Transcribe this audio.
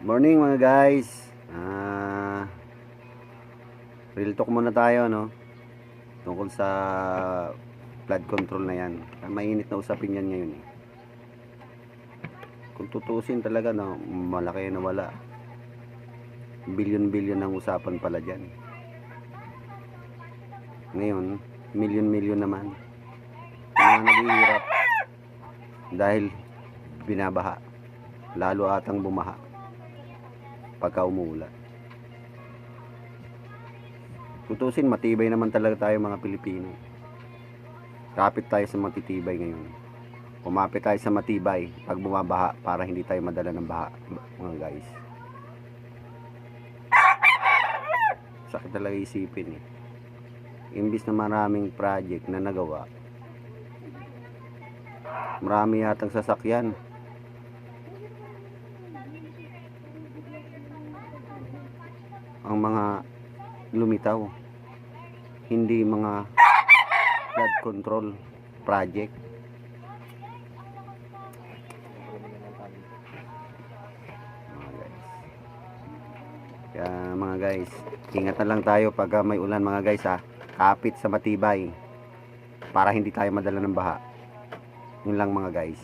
Morning mga guys. Real talk muna tayo, no? Tungkol sa flood control na yan. Mainit na usapin yan ngayon eh. Kung tutusin talaga, no, malaki na wala. Bilyon-bilyon ang usapan pala dyan. Ngayon, milyon-milyon naman. Mga naghihirap dahil binabaha. Lalo atang bumaha pagka umuulan. Tutusin, matibay naman talaga tayo mga Pilipino. Kapit tayo sa matitibay ngayon. Kumapit tayo sa matibay pag bumabaha para hindi tayo madala ng baha, mga guys. Sakit talaga isipin eh. Imbis na maraming project na nagawa, marami yatang sasakyan. Ang mga lumitaw, hindi mga flood control project. Kaya mga guys, ingat na lang tayo pag may ulan mga guys ha. Kapit sa matibay para hindi tayo madala ng baha. Yun lang mga guys.